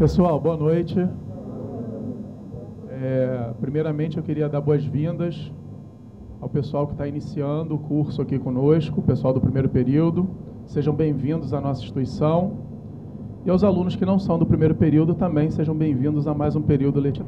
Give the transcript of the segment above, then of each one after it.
Pessoal, boa noite. Primeiramente, eu queria dar boas-vindas ao pessoal que está iniciando o curso aqui conosco, o pessoal do primeiro período. Sejam bem-vindos à nossa instituição. E aos alunos que não são do primeiro período também sejam bem-vindos a mais um período letivo.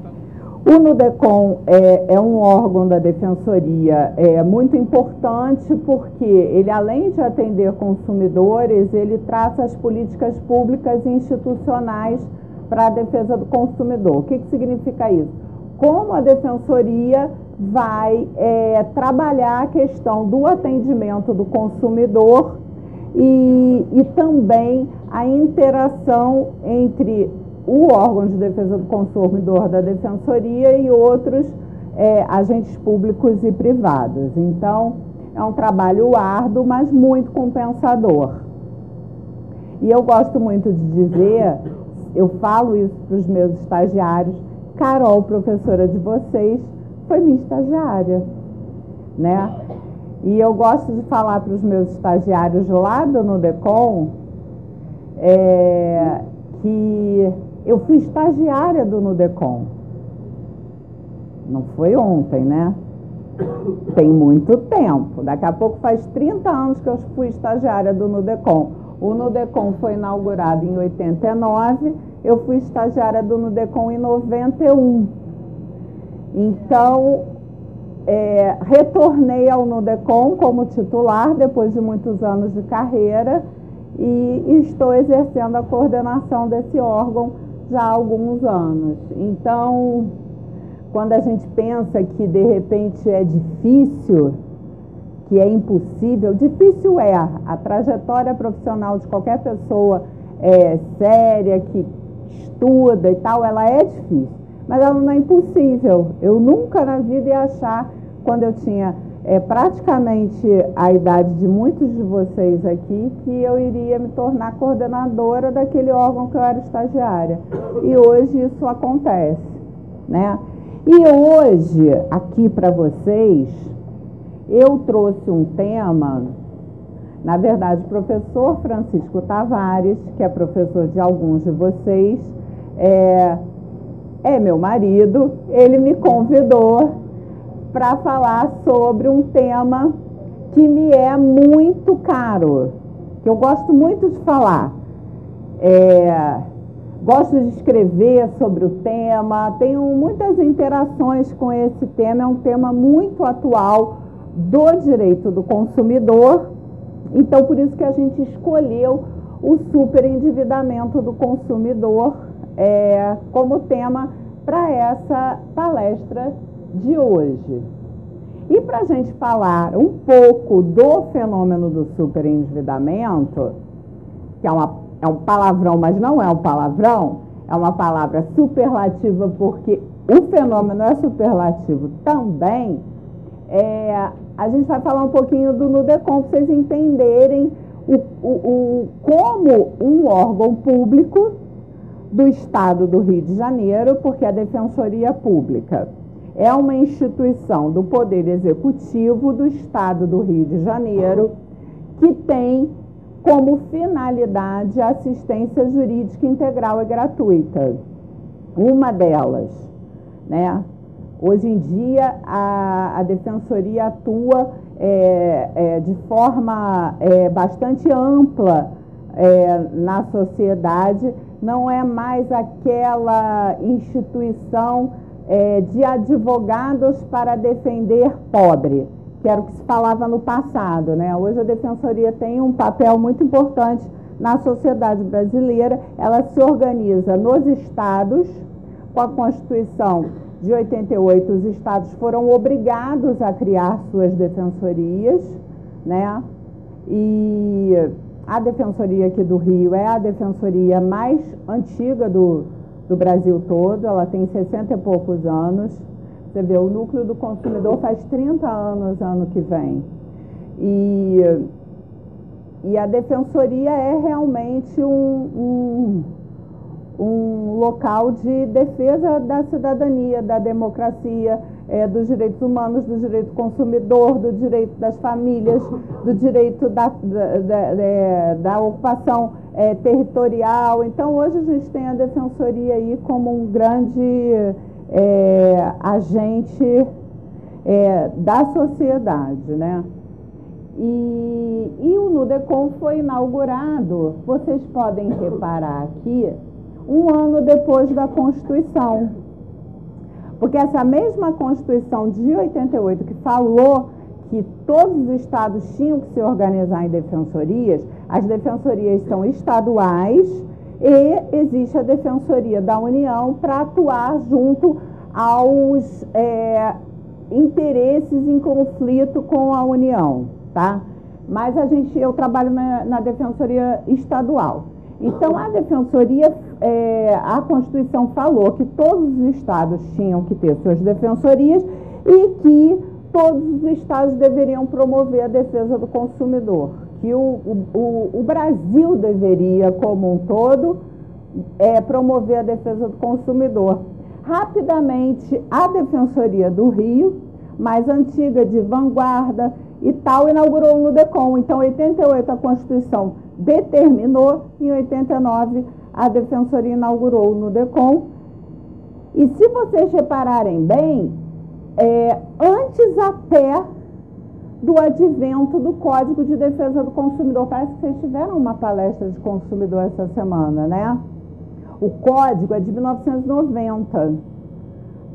O NUDECOM é um órgão da Defensoria muito importante porque ele, além de atender consumidores, ele traça as políticas públicas e institucionais para a defesa do consumidor. O que significa isso? Como a Defensoria vai trabalhar a questão do atendimento do consumidor e também a interação entre o órgão de defesa do consumidor da Defensoria e outros agentes públicos e privados. Então, é um trabalho árduo, mas muito compensador. E eu gosto muito de dizer, eu falo isso para os meus estagiários, Carol, professora de vocês, foi minha estagiária, né? E eu gosto de falar para os meus estagiários lá do NUDECOM que eu fui estagiária do NUDECOM. Não foi ontem, né? Tem muito tempo. Daqui a pouco faz 30 anos que eu fui estagiária do NUDECOM. O NUDECOM foi inaugurado em 89, eu fui estagiária do NUDECOM em 91. Então, retornei ao NUDECOM como titular depois de muitos anos de carreira e estou exercendo a coordenação desse órgão já há alguns anos. Então, quando a gente pensa que de repente é difícil, que é impossível, difícil é. A trajetória profissional de qualquer pessoa séria, que estuda e tal, ela é difícil, mas ela não é impossível. Eu nunca na vida ia achar, quando eu tinha praticamente a idade de muitos de vocês aqui, que eu iria me tornar coordenadora daquele órgão que eu era estagiária. E hoje isso acontece, né? E hoje, aqui para vocês, eu trouxe um tema, na verdade, o professor Francisco Tavares, que é professor de alguns de vocês, é meu marido, ele me convidou para falar sobre um tema que me é muito caro, que eu gosto muito de falar. Gosto de escrever sobre o tema, tenho muitas interações com esse tema, é um tema muito atual do direito do consumidor, então por isso que a gente escolheu o superendividamento do consumidor como tema para essa palestra de hoje. E para a gente falar um pouco do fenômeno do superendividamento, que é um palavrão, mas não é um palavrão, é uma palavra superlativa porque o fenômeno é superlativo também, a gente vai falar um pouquinho do NUDECOM para vocês entenderem como um órgão público do Estado do Rio de Janeiro, porque a Defensoria Pública é uma instituição do Poder Executivo do Estado do Rio de Janeiro que tem como finalidade a assistência jurídica integral e gratuita. Uma delas, né? Hoje em dia, a Defensoria atua de forma bastante ampla na sociedade, não é mais aquela instituição de advogados para defender pobre, que era o que se falava no passado, né? Hoje a Defensoria tem um papel muito importante na sociedade brasileira, ela se organiza nos estados, com a Constituição de 88, os estados foram obrigados a criar suas defensorias, né? E a Defensoria aqui do Rio é a defensoria mais antiga do Brasil todo, ela tem 60 e poucos anos. Você vê, o Núcleo do Consumidor faz 30 anos ano que vem. E a Defensoria é realmente um local de defesa da cidadania, da democracia, dos direitos humanos, do direito do consumidor, do direito das famílias, do direito da ocupação territorial. Então, hoje a gente tem a Defensoria aí como um grande agente da sociedade, né? E o Nudecom foi inaugurado, vocês podem reparar aqui, um ano depois da Constituição. Porque essa mesma Constituição de 88, que falou que todos os estados tinham que se organizar em defensorias, as defensorias são estaduais e existe a Defensoria da União para atuar junto aos interesses em conflito com a União, tá? Mas eu trabalho na Defensoria Estadual. Então, a Defensoria, a Constituição falou que todos os estados tinham que ter suas defensorias e que todos os estados deveriam promover a defesa do consumidor, que o Brasil deveria, como um todo, promover a defesa do consumidor. Rapidamente, a Defensoria do Rio, mais antiga, de vanguarda e tal, inaugurou o Nudecom. Então, em 88, a Constituição determinou, em 89, a Defensoria inaugurou o Nudecom. E se vocês repararem bem, antes até do advento do Código de Defesa do Consumidor. Parece que vocês tiveram uma palestra de consumidor essa semana, né? O Código é de 1990,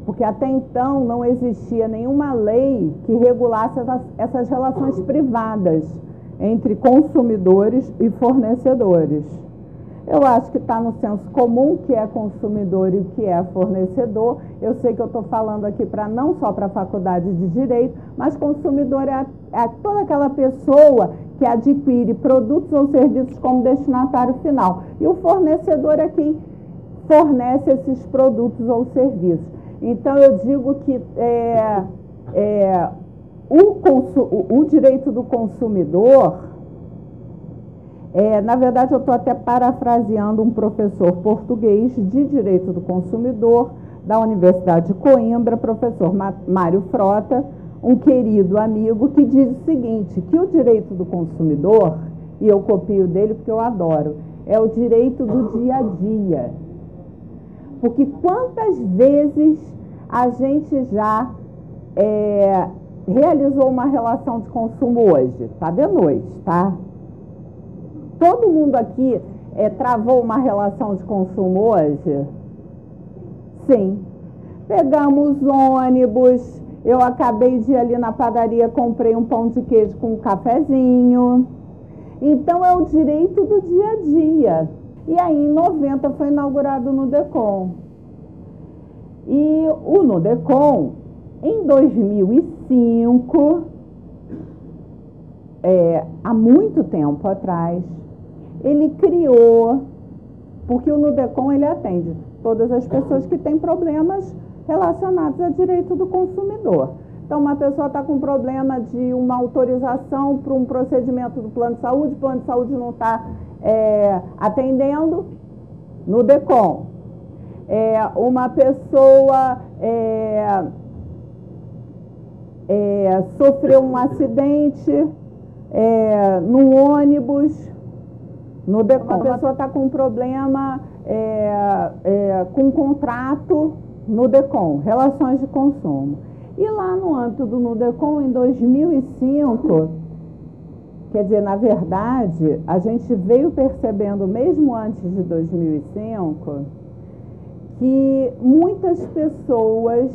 porque até então não existia nenhuma lei que regulasse essas relações privadas entre consumidores e fornecedores. Eu acho que está no senso comum o que é consumidor e o que é fornecedor. Eu sei que eu estou falando aqui não só para a faculdade de Direito, mas consumidor é toda aquela pessoa que adquire produtos ou serviços como destinatário final. E o fornecedor é quem fornece esses produtos ou serviços. Então, eu digo que o direito do consumidor... na verdade, eu estou até parafraseando um professor português de Direito do Consumidor da Universidade de Coimbra, professor Mário Frota, um querido amigo, que diz o seguinte, que o direito do consumidor, e eu copio dele porque eu adoro, é o direito do dia a dia. Porque quantas vezes a gente já realizou uma relação de consumo hoje? Está de noite, tá? Todo mundo aqui travou uma relação de consumo hoje? Sim. Pegamos ônibus, eu acabei de ir ali na padaria, comprei um pão de queijo com um cafezinho. Então, é o direito do dia a dia. E aí, em 90, foi inaugurado o Nudecom. E o Nudecom, em 2005, há muito tempo atrás, ele criou, porque o Nudecom ele atende todas as pessoas que têm problemas relacionados a direito do consumidor. Então, uma pessoa está com problema de uma autorização para um procedimento do plano de saúde, o plano de saúde não está atendendo, Nudecom. Uma pessoa sofreu um acidente num ônibus, Nudecom. A pessoa está com um problema com um contrato, Nudecom, relações de consumo. E lá no âmbito do Nudecom, em 2005, quer dizer, na verdade, a gente veio percebendo, mesmo antes de 2005, que muitas pessoas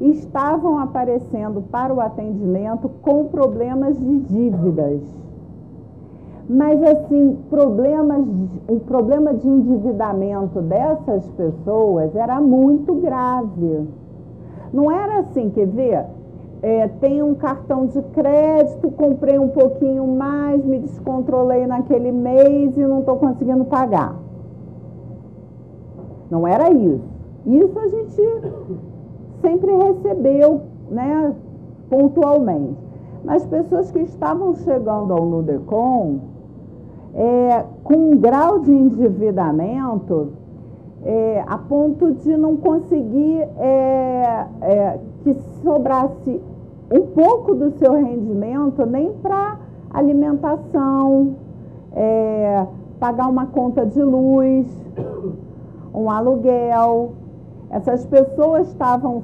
estavam aparecendo para o atendimento com problemas de dívidas. Mas, assim, o problema de endividamento dessas pessoas era muito grave. Não era assim, quer ver? Tenho um cartão de crédito, comprei um pouquinho mais, me descontrolei naquele mês e não estou conseguindo pagar. Não era isso. Isso a gente sempre recebeu, né, pontualmente. Mas pessoas que estavam chegando ao Nudecom com um grau de endividamento a ponto de não conseguir que sobrasse um pouco do seu rendimento nem para alimentação, pagar uma conta de luz, um aluguel. Essas pessoas estavam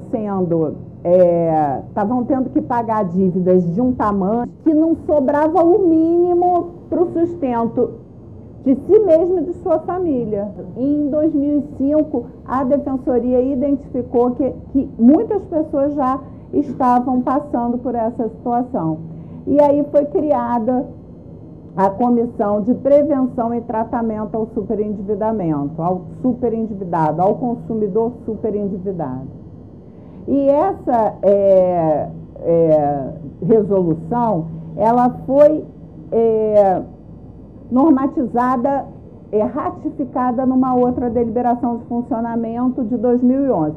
tendo que pagar dívidas de um tamanho que não sobrava o mínimo para o sustento de si mesmo e de sua família. Em 2005, a Defensoria identificou que muitas pessoas já estavam passando por essa situação. E aí foi criada a Comissão de Prevenção e Tratamento ao Superendividamento, ao superendividado, ao consumidor superendividado. E essa resolução, ela foi normatizada, ratificada numa outra deliberação de funcionamento de 2011.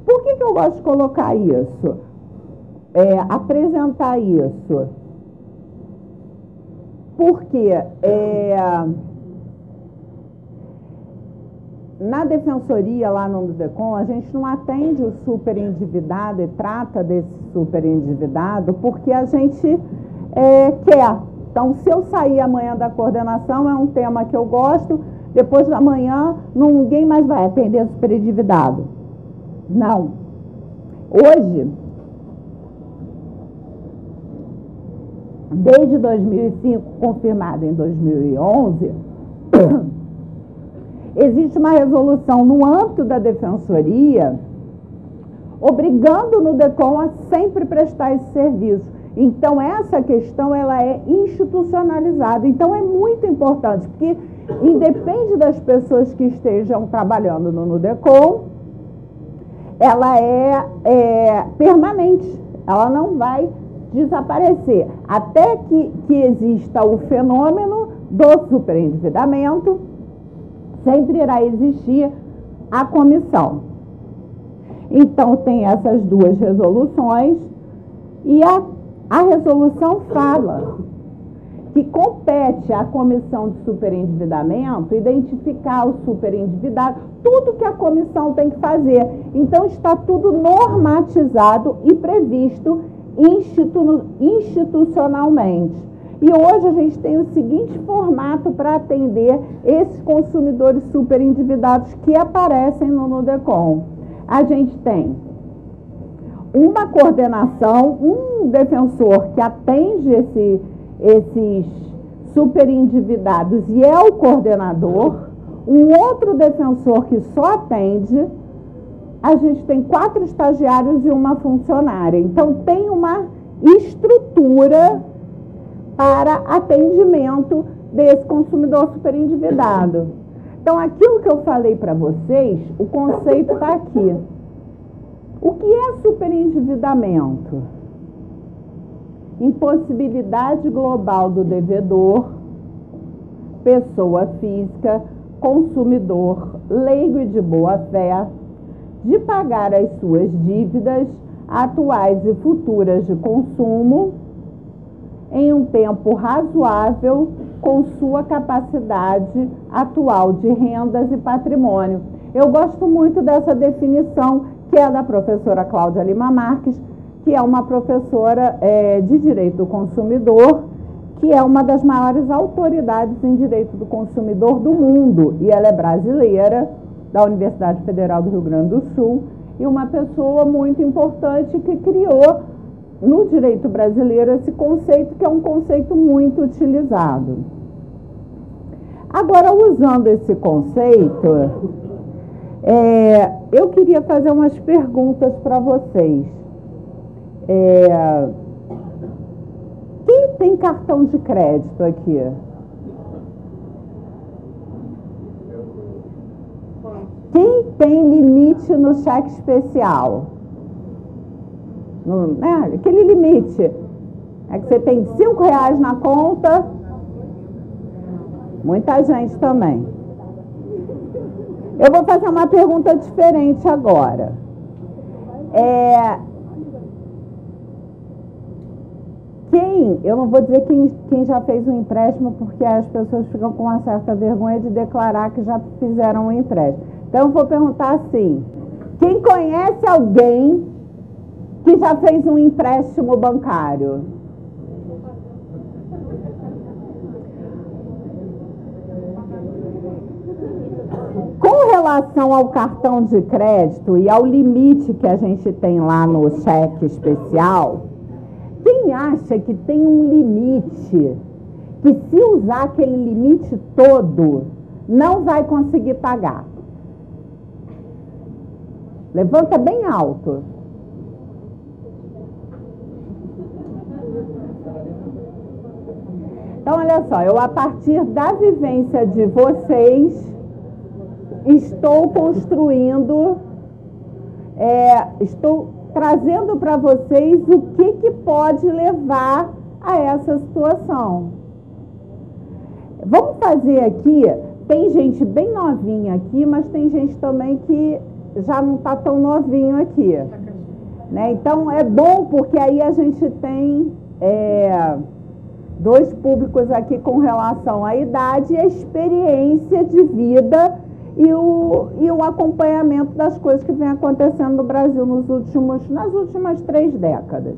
Por que eu gosto de colocar isso? Apresentar isso? Porque na Defensoria, lá no DECOM, a gente não atende o superendividado e trata desse superendividado porque a gente quer. Então, se eu sair amanhã da coordenação, é um tema que eu gosto, depois da manhã ninguém mais vai atender superendividado. Não. Hoje, desde 2005, confirmado em 2011, existe uma resolução no âmbito da Defensoria obrigando no DECOM a sempre prestar esse serviço. Então, essa questão ela é institucionalizada. Então, é muito importante, porque independe das pessoas que estejam trabalhando no DECOM, ela é permanente, ela não vai desaparecer. Até que exista o fenômeno do superendividamento, sempre irá existir a comissão. Então, tem essas duas resoluções e a resolução fala que compete à comissão de superendividamento identificar o superendividado, tudo que a comissão tem que fazer. Então, está tudo normatizado e previsto institucionalmente. E hoje a gente tem o seguinte formato para atender esses consumidores superendividados que aparecem no DECOM. A gente tem uma coordenação, um defensor que atende esses superendividados e é o coordenador, um outro defensor que só atende, a gente tem 4 estagiários e uma funcionária. Então, tem uma estrutura para atendimento desse consumidor superendividado. Então, aquilo que eu falei para vocês, o conceito está aqui. O que é superendividamento? Impossibilidade global do devedor, pessoa física, consumidor, leigo e de boa-fé, de pagar as suas dívidas atuais e futuras de consumo em um tempo razoável com sua capacidade atual de rendas e patrimônio. Eu gosto muito dessa definição, que é da professora Cláudia Lima Marques, que é uma professora de Direito do Consumidor, que é uma das maiores autoridades em Direito do Consumidor do mundo, e ela é brasileira, da Universidade Federal do Rio Grande do Sul, e uma pessoa muito importante que criou no direito brasileiro esse conceito, que é um conceito muito utilizado. Agora, usando esse conceito, eu queria fazer umas perguntas para vocês. Quem tem cartão de crédito aqui? Quem tem limite no cheque especial? Aquele limite é que você tem R$5 na conta. Muita gente também. Eu vou fazer uma pergunta diferente agora. Eu não vou dizer quem já fez um empréstimo, porque as pessoas ficam com uma certa vergonha de declarar que já fizeram um empréstimo. Então, eu vou perguntar assim: quem conhece alguém que já fez um empréstimo bancário? Com relação ao cartão de crédito e ao limite que a gente tem lá no cheque especial, quem acha que tem um limite, que se usar aquele limite todo, não vai conseguir pagar? Levanta bem alto. Então, olha só, eu, a partir da vivência de vocês, estou construindo, estou trazendo para vocês o que pode levar a essa situação. Vamos fazer aqui, tem gente bem novinha aqui, mas tem gente também que já não está tão novinho aqui. Né? Então, é bom porque aí a gente tem dois públicos aqui com relação à idade e a experiência de vida e o acompanhamento das coisas que vem acontecendo no Brasil nas últimas 3 décadas.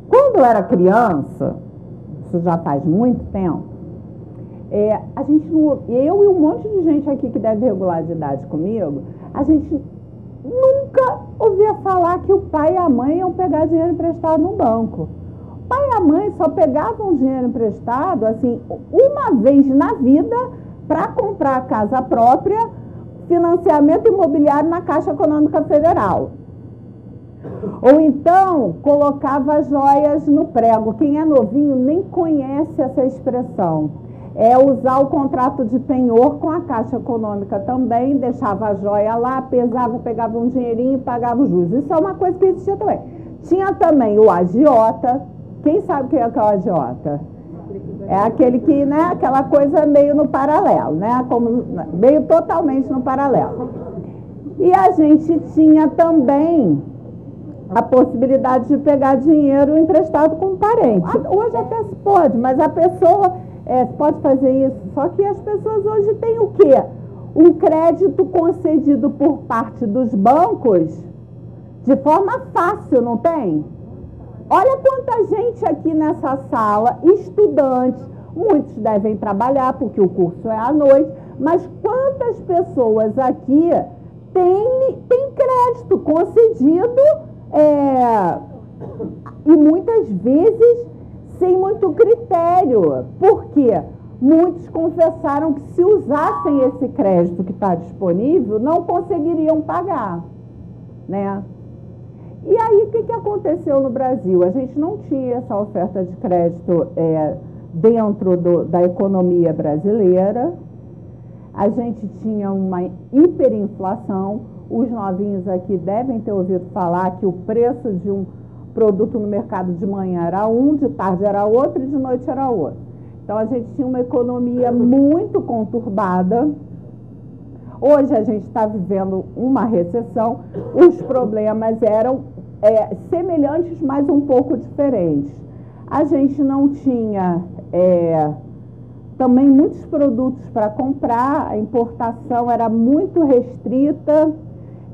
Quando eu era criança, isso já faz muito tempo, a gente não, eu e um monte de gente aqui que deve regular de idade comigo, a gente nunca ouvia falar que o pai e a mãe iam pegar dinheiro emprestado no banco. O pai e a mãe só pegavam dinheiro emprestado, assim, uma vez na vida, para comprar a casa própria, financiamento imobiliário na Caixa Econômica Federal. Ou então, colocava joias no prego. Quem é novinho nem conhece essa expressão. É usar o contrato de penhor com a Caixa Econômica também, deixava a joia lá, pesava, pegava um dinheirinho e pagava os juros. Isso é uma coisa que existia também. Tinha também o agiota. Quem sabe o que é o agiota? É aquele que, né, aquela coisa meio no paralelo, né, meio totalmente no paralelo. E a gente tinha também a possibilidade de pegar dinheiro emprestado com um parente. Hoje até se pode, mas a pessoa pode fazer isso. Só que as pessoas hoje têm o quê? Um crédito concedido por parte dos bancos de forma fácil, não tem? Olha quanta gente aqui nessa sala, estudantes, muitos devem trabalhar porque o curso é à noite, mas quantas pessoas aqui têm crédito concedido e muitas vezes sem muito critério. Por quê? Muitos confessaram que se usassem esse crédito que está disponível, não conseguiriam pagar, né? E aí, o que aconteceu no Brasil? A gente não tinha essa oferta de crédito dentro da economia brasileira. A gente tinha uma hiperinflação. Os novinhos aqui devem ter ouvido falar que o preço de um produto no mercado de manhã era um, de tarde era outro e de noite era outro. Então, a gente tinha uma economia muito conturbada. Hoje a gente está vivendo uma recessão. Os problemas eram semelhantes, mas um pouco diferentes. A gente não tinha também muitos produtos para comprar, a importação era muito restrita,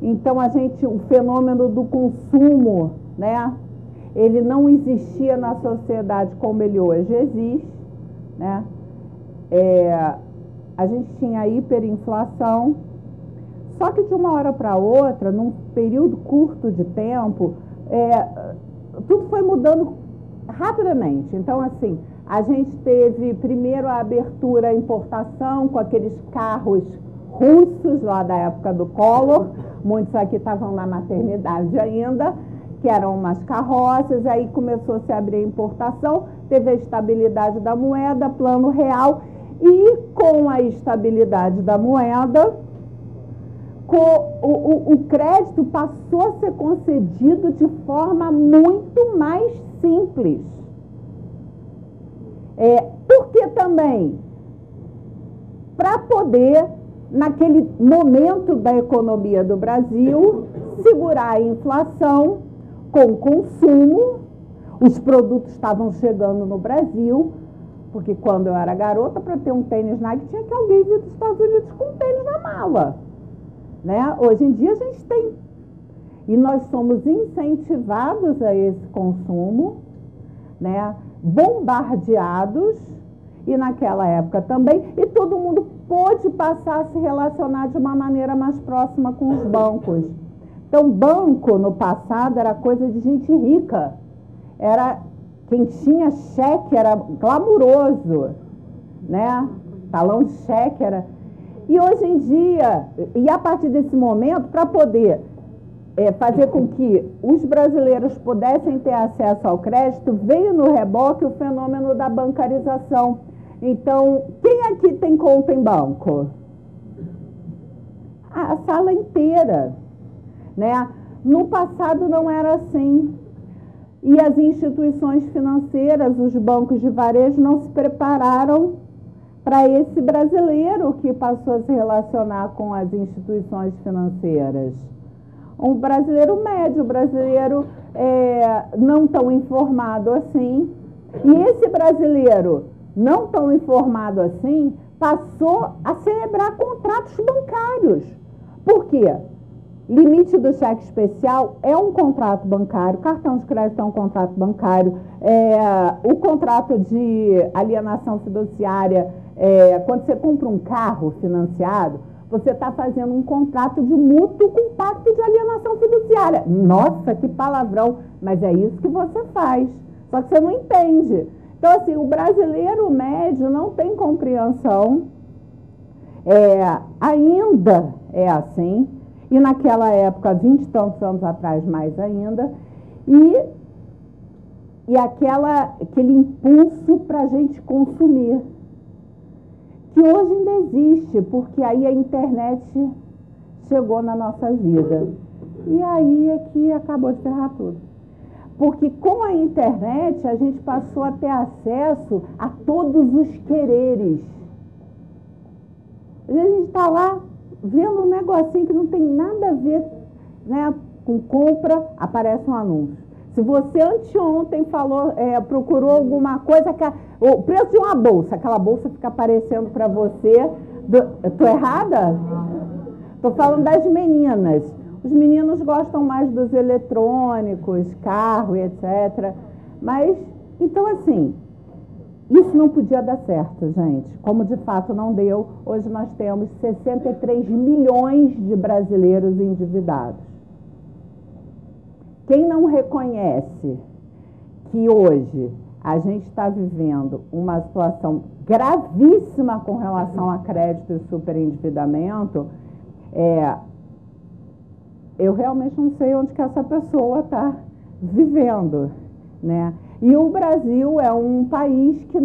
então o fenômeno do consumo, né, ele não existia na sociedade como ele hoje existe, né? A gente tinha hiperinflação, só que de uma hora para outra, num período curto de tempo, tudo foi mudando rapidamente. Então, assim, a gente teve primeiro a abertura à importação com aqueles carros russos lá da época do Collor, muitos aqui estavam na maternidade ainda, que eram umas carroças, aí começou a se abrir a importação, teve a estabilidade da moeda, plano real, e com a estabilidade da moeda, o crédito passou a ser concedido de forma muito mais simples. Porque também, para poder, naquele momento da economia do Brasil, segurar a inflação com consumo, os produtos estavam chegando no Brasil, porque quando eu era garota, para ter um tênis Nike, tinha que alguém vir dos Estados Unidos com um tênis na mala. Né? Hoje em dia a gente tem. E nós somos incentivados a esse consumo, né? Bombardeados, e naquela época também, e todo mundo pôde passar a se relacionar de uma maneira mais próxima com os bancos. Então, banco, no passado, era coisa de gente rica. Quem tinha cheque era glamuroso, né? Talão de cheque era... E hoje em dia, e a partir desse momento, para poder fazer com que os brasileiros pudessem ter acesso ao crédito, veio no reboque o fenômeno da bancarização. Então, quem aqui tem conta em banco? A sala inteira, né? No passado não era assim. E as instituições financeiras, os bancos de varejo, não se prepararam para esse brasileiro que passou a se relacionar com as instituições financeiras. Um brasileiro médio, brasileiro não tão informado assim. E esse brasileiro não tão informado assim passou a celebrar contratos bancários. Por quê? Limite do cheque especial é um contrato bancário, cartão de crédito é um contrato bancário, o contrato de alienação fiduciária, quando você compra um carro financiado, você está fazendo um contrato de mútuo com pacto de alienação fiduciária. Nossa, que palavrão, mas é isso que você faz, só que você não entende. Então, assim, o brasileiro médio não tem compreensão, ainda é assim, e naquela época, 20 e tantos anos atrás, mais ainda, e aquele impulso para a gente consumir, que hoje ainda existe, porque aí a internet chegou na nossa vida. E aí é que acabou de ferrar tudo. Porque com a internet a gente passou a ter acesso a todos os quereres. A gente está lá vendo um negocinho que não tem nada a ver, né, com compra, aparece um anúncio. Se você anteontem procurou alguma coisa, o preço de uma bolsa, aquela bolsa fica aparecendo para você. Estou errada? Estou falando das meninas. Os meninos gostam mais dos eletrônicos, carro e etc. Mas, então assim, isso não podia dar certo, gente. Como de fato não deu, hoje nós temos 63 milhões de brasileiros endividados. Quem não reconhece que hoje a gente está vivendo uma situação gravíssima com relação a crédito e superendividamento, eu realmente não sei onde que essa pessoa está vivendo, né? E o Brasil é um país que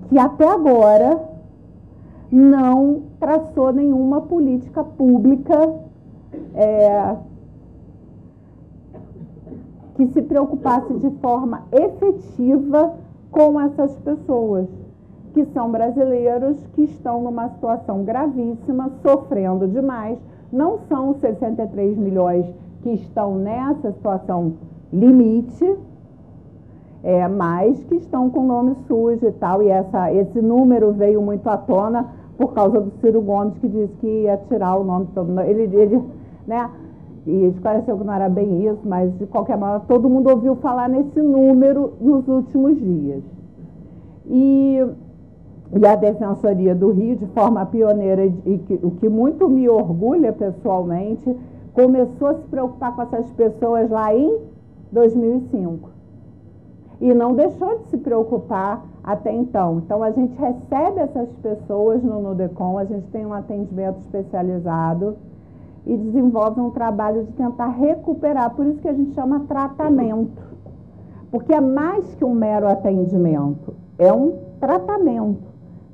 que até agora não traçou nenhuma política pública que se preocupasse de forma efetiva com essas pessoas, que são brasileiros que estão numa situação gravíssima, sofrendo demais. Não são os 63 milhões que estão nessa situação limite, mas que estão com nome sujo e tal, e esse número veio muito à tona por causa do Ciro Gomes, que disse que ia tirar o nome todo. Ele, né, e esclareceu que não era bem isso, mas de qualquer maneira todo mundo ouviu falar nesse número nos últimos dias. E a Defensoria do Rio, de forma pioneira, o que muito me orgulha pessoalmente, começou a se preocupar com essas pessoas lá em 2005. E não deixou de se preocupar até então. Então, a gente recebe essas pessoas no Nudecom, a gente tem um atendimento especializado e desenvolve um trabalho de tentar recuperar. Por isso que a gente chama tratamento. Porque é mais que um mero atendimento, é um tratamento.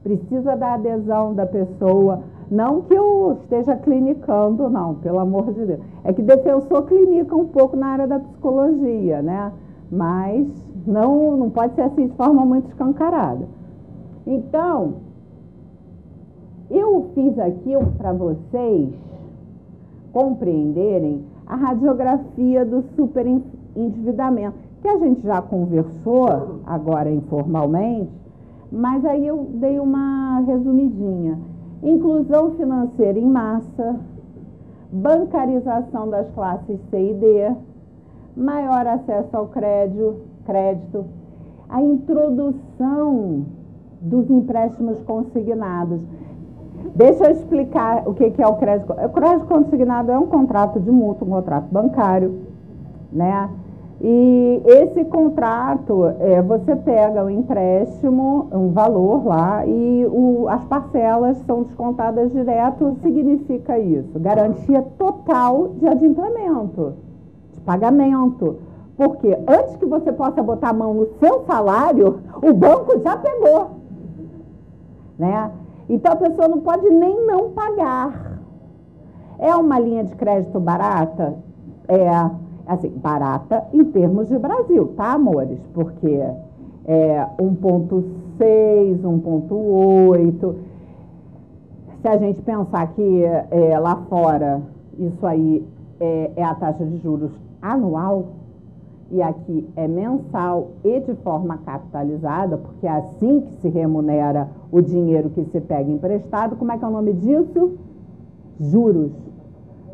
Precisa da adesão da pessoa. Não que eu esteja clinicando, não, pelo amor de Deus. É que defensor clinica um pouco na área da psicologia, né? Mas não pode ser assim de forma muito escancarada. Então, eu fiz aqui para vocês compreenderem a radiografia do superendividamento, que a gente já conversou agora informalmente, mas aí eu dei uma resumidinha. Inclusão financeira em massa, bancarização das classes C e D, maior acesso ao crédito, a introdução dos empréstimos consignados. Deixa eu explicar o que é o crédito. O crédito consignado é um contrato de mútuo, um contrato bancário, né? E esse contrato, você pega o empréstimo, um valor lá, e as parcelas são descontadas direto. Significa isso? Garantia total de adimplemento, de pagamento. Porque antes que você possa botar a mão no seu salário, o banco já pegou, né? Então a pessoa não pode nem não pagar. É uma linha de crédito barata? Assim, barata em termos de Brasil, tá, amores? Porque 1,6, 1,8. Se a gente pensar que lá fora isso aí é a taxa de juros anual, e aqui é mensal e de forma capitalizada, porque é assim que se remunera o dinheiro que se pega emprestado. Como é que é o nome disso? Juros.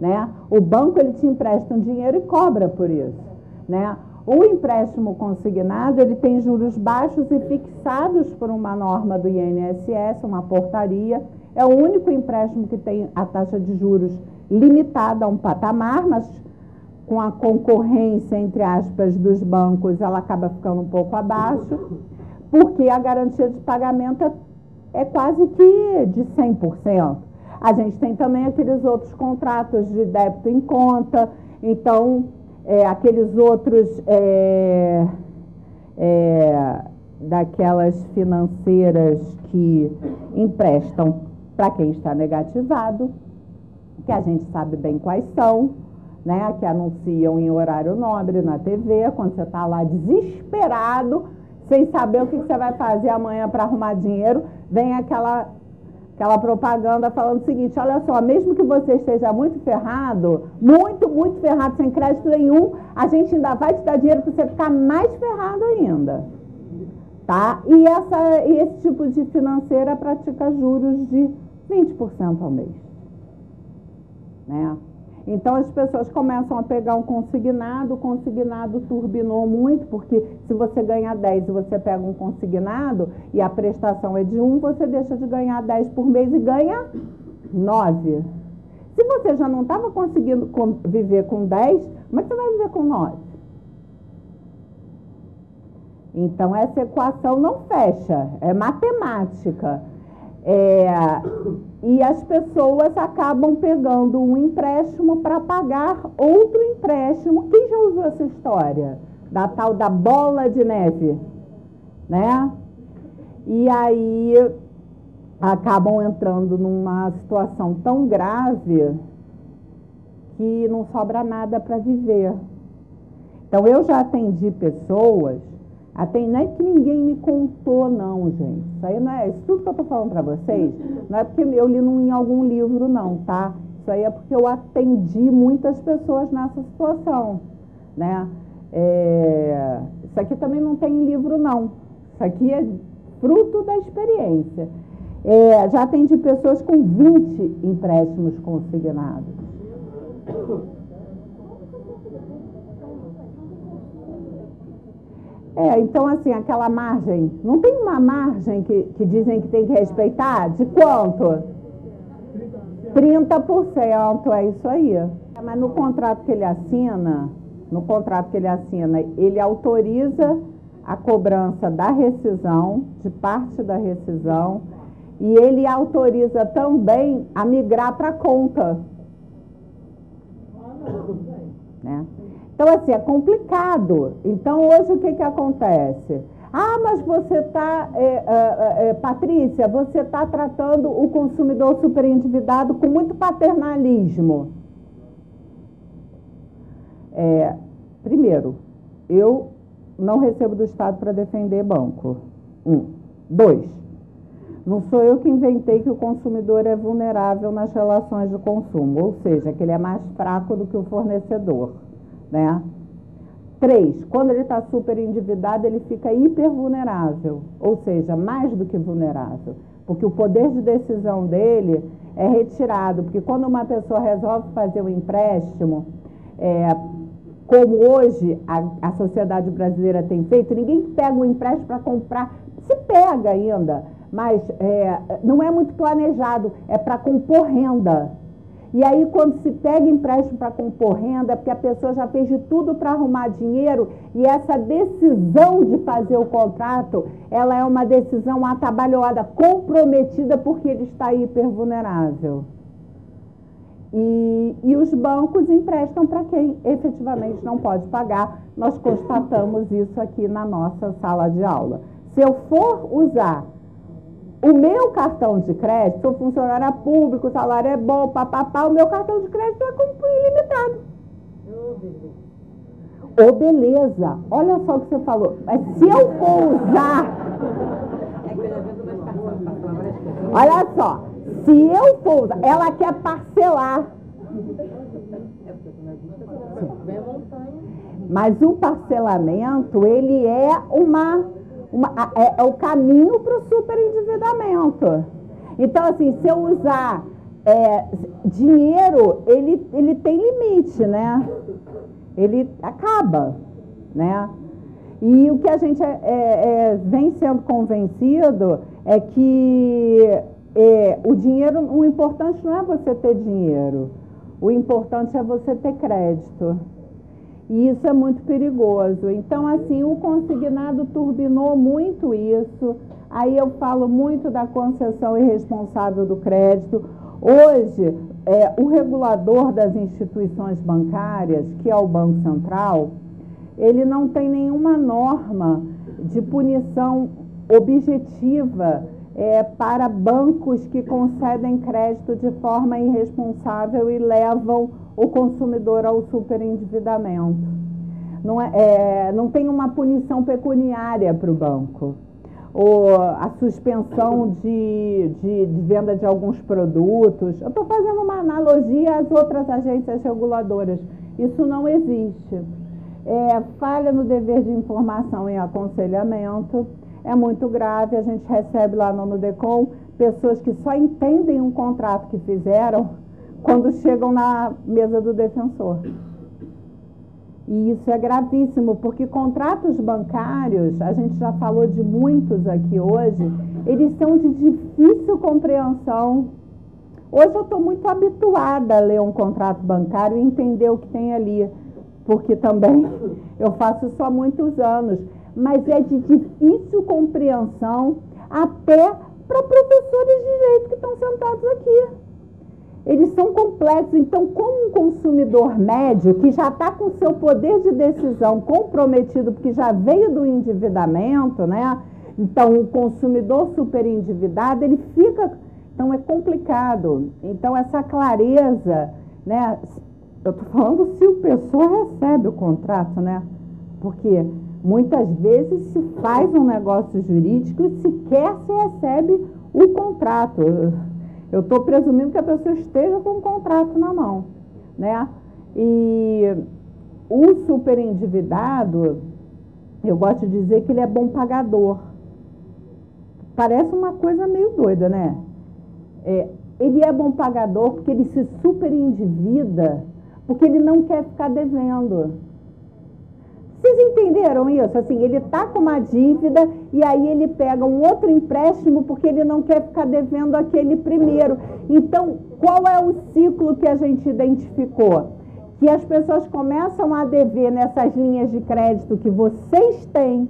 Né? O banco ele te empresta um dinheiro e cobra por isso, né? O empréstimo consignado ele tem juros baixos e fixados por uma norma do INSS, uma portaria. É o único empréstimo que tem a taxa de juros limitada a um patamar, mas com a concorrência, entre aspas, dos bancos, ela acaba ficando um pouco abaixo, porque a garantia de pagamento é quase que de 100%. A gente tem também aqueles outros contratos de débito em conta, então, aqueles outros daquelas financeiras que emprestam para quem está negativado, que a gente sabe bem quais são, né, que anunciam em horário nobre na TV, quando você está lá desesperado, sem saber o que você vai fazer amanhã para arrumar dinheiro, vem aquela propaganda falando o seguinte: olha só, mesmo que você esteja muito ferrado, muito ferrado, sem crédito nenhum, a gente ainda vai te dar dinheiro para você ficar mais ferrado ainda, tá? E esse tipo de financeira pratica juros de 20% ao mês, né? Então as pessoas começam a pegar um consignado, o consignado turbinou muito, porque se você ganha 10 e você pega um consignado e a prestação é de 1, você deixa de ganhar 10 por mês e ganha 9. Se você já não estava conseguindo viver com 10, como é que você vai viver com 9? Então essa equação não fecha, é matemática. E as pessoas acabam pegando um empréstimo para pagar outro empréstimo. Quem já usou essa história? Da tal da bola de neve, né? E aí acabam entrando numa situação tão grave que não sobra nada para viver. Então eu já atendi pessoas. Não é que ninguém me contou, não, gente. Isso aí não é. Isso tudo que eu estou falando para vocês, não é porque eu li em algum livro, não, tá? Isso aí é porque eu atendi muitas pessoas nessa situação, né? Isso aqui também não tem livro, não. Isso aqui é fruto da experiência. Já atendi pessoas com 20 empréstimos consignados. Então, assim, aquela margem, não tem uma margem que dizem que tem que respeitar? De quanto? 30%, é isso aí. Mas no contrato que ele assina, ele autoriza a cobrança da rescisão, de parte da rescisão, e ele autoriza também a migrar para a conta. Né? Então, assim, é complicado. Então, hoje o que acontece? Mas você está, Patrícia, você está tratando o consumidor superendividado com muito paternalismo. Primeiro, eu não recebo do Estado para defender banco. 2, não sou eu que inventei que o consumidor é vulnerável nas relações de consumo, ou seja, que ele é mais fraco do que o fornecedor. Né? 3, quando ele está super endividado, ele fica hipervulnerável, ou seja, mais do que vulnerável, porque o poder de decisão dele é retirado, porque quando uma pessoa resolve fazer um empréstimo, como hoje a sociedade brasileira tem feito, ninguém pega um empréstimo para comprar, se pega ainda, mas não é muito planejado, é para compor renda. E aí, quando se pega empréstimo para compor renda, é porque a pessoa já fez de tudo para arrumar dinheiro, e essa decisão de fazer o contrato, ela é uma decisão atabalhoada, comprometida, porque ele está hipervulnerável. E os bancos emprestam para quem efetivamente não pode pagar. Nós constatamos isso aqui na nossa sala de aula. Se eu for usar o meu cartão de crédito, sou funcionária pública, o salário é bom, papapá, o meu cartão de crédito é como ilimitado. Ô, beleza, olha só o que você falou. Mas se eu for usar... Olha só, se eu for usar, ela quer parcelar. Mas o parcelamento, ele é é o caminho para o superendividamento. Então, assim, se eu usar dinheiro, ele tem limite, né? Ele acaba, né? E o que a gente vem sendo convencido é que o dinheiro, o importante não é você ter dinheiro, o importante é você ter crédito. E isso é muito perigoso. Então, assim, o consignado turbinou muito isso. Aí eu falo muito da concessão irresponsável do crédito. Hoje, o regulador das instituições bancárias, que é o Banco Central, ele não tem nenhuma norma de punição objetiva para bancos que concedem crédito de forma irresponsável e levam o consumidor ao superendividamento. Não tem uma punição pecuniária para o banco. Ou a suspensão de venda de alguns produtos. Eu estou fazendo uma analogia às outras agências reguladoras. Isso não existe. Falha no dever de informação e aconselhamento. É muito grave. A gente recebe lá no Nudecom pessoas que só entendem um contrato que fizeram quando chegam na mesa do defensor. E isso é gravíssimo, porque contratos bancários, a gente já falou de muitos aqui hoje, eles são de difícil compreensão. Hoje eu estou muito habituada a ler um contrato bancário e entender o que tem ali, porque também eu faço isso há muitos anos, mas é de difícil compreensão até para professores de direito que estão sentados aqui. Eles são complexos. Então, como um consumidor médio que já está com seu poder de decisão comprometido, porque já veio do endividamento, né? Então, o consumidor superendividado, ele fica... Então, é complicado. Então, essa clareza, né? Eu estou falando se a pessoa recebe o contrato, né? Porque muitas vezes se faz um negócio jurídico e sequer se recebe o contrato. Eu estou presumindo que a pessoa esteja com um contrato na mão, né? E o superendividado, eu gosto de dizer que ele é bom pagador. Parece uma coisa meio doida, né? Ele é bom pagador porque ele se superendivida, porque ele não quer ficar devendo. Vocês entenderam isso? Assim, ele está com uma dívida e aí ele pega um outro empréstimo porque ele não quer ficar devendo aquele primeiro. Então, qual é o ciclo que a gente identificou? Que as pessoas começam a dever nessas linhas de crédito que vocês têm,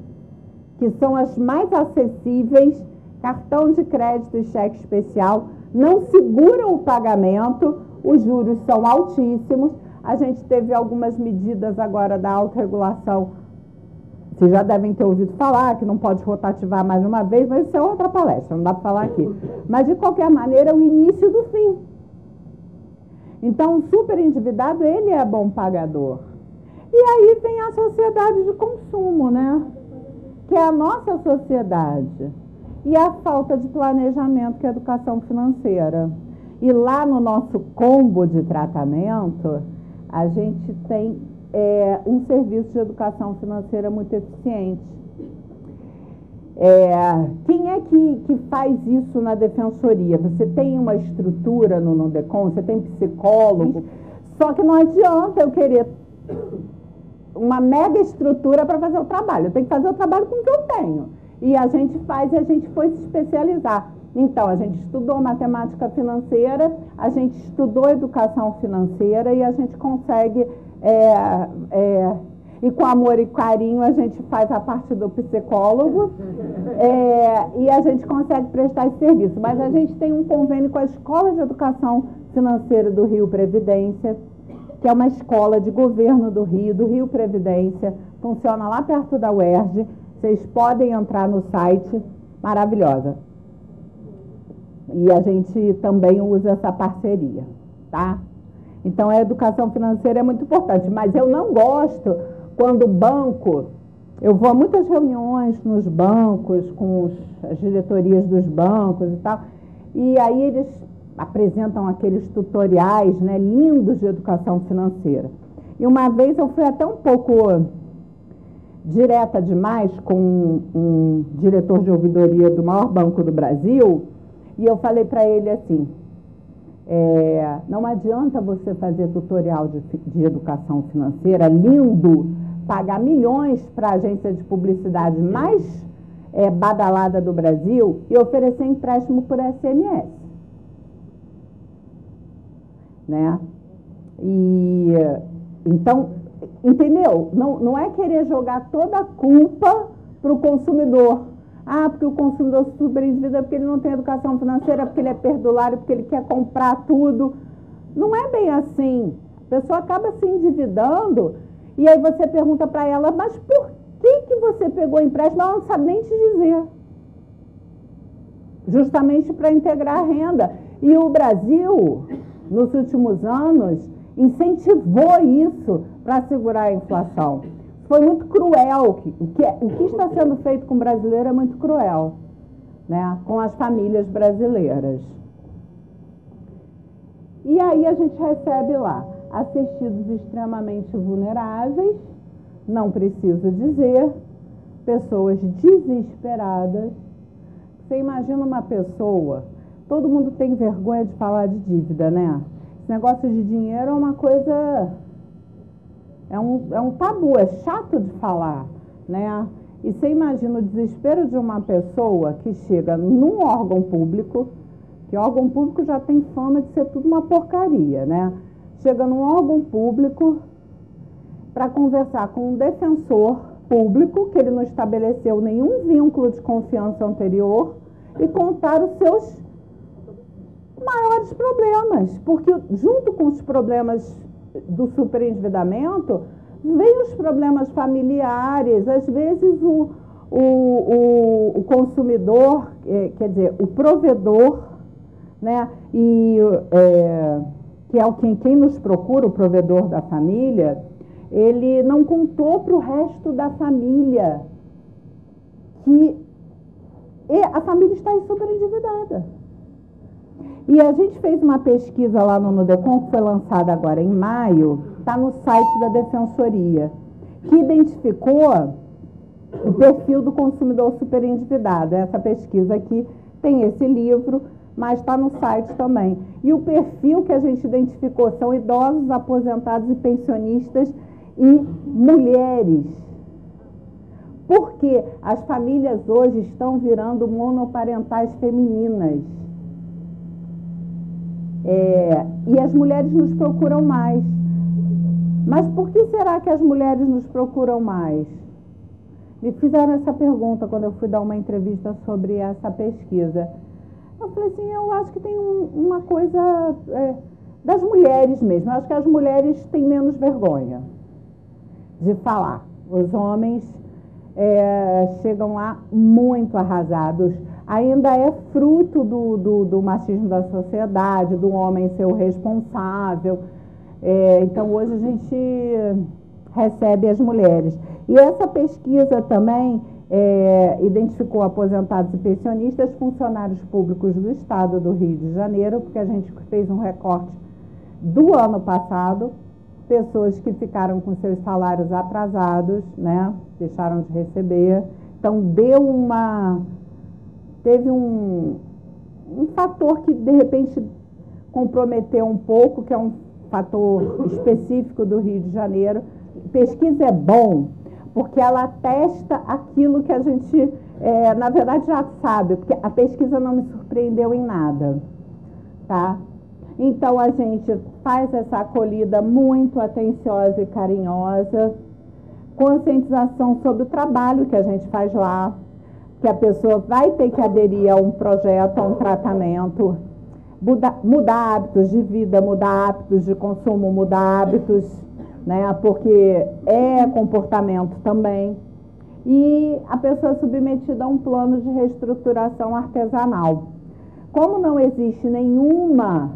que são as mais acessíveis, cartão de crédito e cheque especial, não seguram o pagamento, os juros são altíssimos. A gente teve algumas medidas agora da autorregulação, vocês já devem ter ouvido falar, que não pode rotativar mais uma vez, mas isso é outra palestra, não dá para falar aqui. Mas, de qualquer maneira, é o início do fim. Então, o superendividado, ele é bom pagador. E aí vem a sociedade de consumo, né? Que é a nossa sociedade. E a falta de planejamento, que é a educação financeira. E lá no nosso combo de tratamento, a gente tem um serviço de educação financeira muito eficiente. Quem é que faz isso na defensoria? Você tem uma estrutura no NUDECOM, você tem psicólogo, só que não adianta eu querer uma mega estrutura para fazer o trabalho. Eu tenho que fazer o trabalho com o que eu tenho. E a gente faz, e a gente foi se especializar. Então, a gente estudou matemática financeira, a gente estudou educação financeira e a gente consegue, e com amor e carinho, a gente faz a parte do psicólogo e a gente consegue prestar esse serviço. Mas a gente tem um convênio com a Escola de Educação Financeira do Rio Previdência, que é uma escola de governo do Rio Previdência, funciona lá perto da UERJ. Vocês podem entrar no site, maravilhosa. E a gente também usa essa parceria, tá? Então, a educação financeira é muito importante, mas eu não gosto quando o banco... Eu vou a muitas reuniões nos bancos, com as diretorias dos bancos e tal, e aí eles apresentam aqueles tutoriais, né, lindos de educação financeira. E uma vez eu fui até um pouco direta demais com um diretor de ouvidoria do maior banco do Brasil, e eu falei para ele assim, não adianta você fazer tutorial de educação financeira lindo, pagar milhões para a agência de publicidade mais badalada do Brasil e oferecer empréstimo por SMS. Né? E, então, entendeu? Não é querer jogar toda a culpa para o consumidor. Porque o consumidor se superendivida porque ele não tem educação financeira, porque ele é perdulário, porque ele quer comprar tudo. Não é bem assim. A pessoa acaba se endividando e aí você pergunta para ela, mas por que você pegou empréstimo? Ela não sabe nem te dizer. Justamente para integrar a renda. E o Brasil, nos últimos anos, incentivou isso para segurar a inflação. Foi muito cruel. O que está sendo feito com o brasileiro é muito cruel, né? Com as famílias brasileiras. E aí a gente recebe lá assistidos extremamente vulneráveis, não preciso dizer, pessoas desesperadas. Você imagina uma pessoa, todo mundo tem vergonha de falar de dívida, né? Esse negócio de dinheiro é uma coisa... É um tabu, é chato de falar, né? E você imagina o desespero de uma pessoa que chega num órgão público, que órgão público já tem fama de ser tudo uma porcaria, né? Chega num órgão público para conversar com um defensor público, que ele não estabeleceu nenhum vínculo de confiança anterior, e contar os seus maiores problemas, porque junto com os problemas do superendividamento, vem os problemas familiares. Às vezes o consumidor, quer dizer, o provedor, né, que é quem nos procura, o provedor da família, ele não contou para o resto da família que a família está superendividada. E a gente fez uma pesquisa lá no NUDECOM, que foi lançada agora em maio, está no site da Defensoria, que identificou o perfil do consumidor superendividado. Essa pesquisa aqui tem esse livro, mas está no site também. E o perfil que a gente identificou são idosos, aposentados e pensionistas e mulheres. Porque as famílias hoje estão virando monoparentais femininas. E as mulheres nos procuram mais. Mas por que será que as mulheres nos procuram mais? Me fizeram essa pergunta quando eu fui dar uma entrevista sobre essa pesquisa. Eu falei assim, eu acho que tem uma coisa das mulheres mesmo. Eu acho que as mulheres têm menos vergonha de falar. Os homens chegam lá muito arrasados. Ainda é fruto do machismo da sociedade, do homem ser o responsável. Então, hoje a gente recebe as mulheres. E essa pesquisa também identificou aposentados e pensionistas, funcionários públicos do Estado do Rio de Janeiro, porque a gente fez um recorte do ano passado, pessoas que ficaram com seus salários atrasados, né, deixaram de receber, Então, teve um fator que, de repente, comprometeu um pouco, que é um fator específico do Rio de Janeiro. Pesquisa é bom, porque ela testa aquilo que a gente, na verdade, já sabe, porque a pesquisa não me surpreendeu em nada, tá? Então, a gente faz essa acolhida muito atenciosa e carinhosa, conscientização sobre o trabalho que a gente faz lá, que a pessoa vai ter que aderir a um projeto, a um tratamento, mudar hábitos de vida, mudar hábitos de consumo, mudar hábitos, né, porque é comportamento também. E a pessoa é submetida a um plano de reestruturação artesanal. Como não existe nenhuma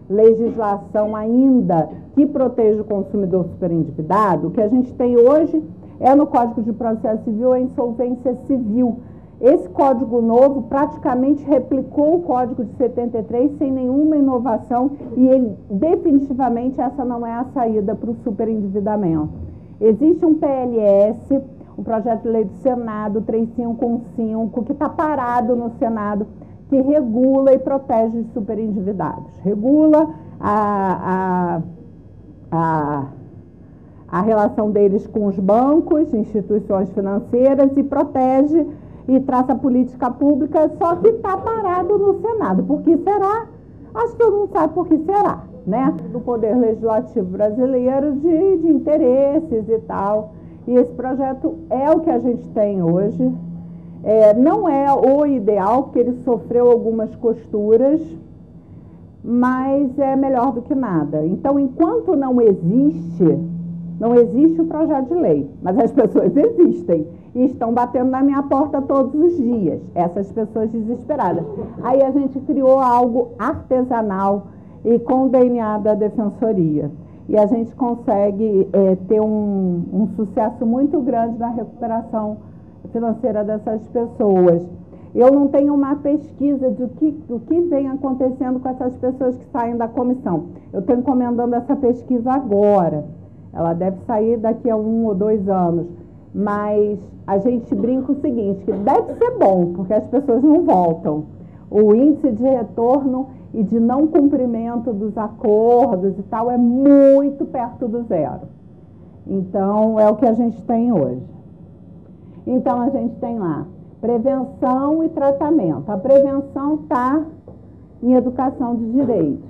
legislação ainda que proteja o consumidor superendividado, o que a gente tem hoje é no Código de Processo Civil a insolvência civil. Esse código novo praticamente replicou o Código de 73 sem nenhuma inovação e ele, definitivamente essa não é a saída para o superendividamento. Existe um PLS, um projeto de lei do Senado 3515, que está parado no Senado, que regula e protege os superendividados. Regula a relação deles com os bancos, instituições financeiras e protege e traça política pública, só que está parado no Senado. Por que será? Acho que todo mundo sabe por que será, né? Do Poder Legislativo brasileiro de interesses e tal. E esse projeto é o que a gente tem hoje. Não é o ideal, porque ele sofreu algumas costuras, mas é melhor do que nada. Então, enquanto não existe o projeto de lei, mas as pessoas existem e estão batendo na minha porta todos os dias, essas pessoas desesperadas. Aí a gente criou algo artesanal e com o DNA da Defensoria. E a gente consegue ter um sucesso muito grande na recuperação financeira dessas pessoas. Eu não tenho uma pesquisa do que vem acontecendo com essas pessoas que saem da comissão. Eu estou encomendando essa pesquisa agora. Ela deve sair daqui a 1 ou 2 anos. Mas a gente brinca o seguinte, que deve ser bom, porque as pessoas não voltam. O índice de retorno e de não cumprimento dos acordos e tal é muito perto do zero. Então, é o que a gente tem hoje. Então, a gente tem lá prevenção e tratamento. A prevenção está em educação de direitos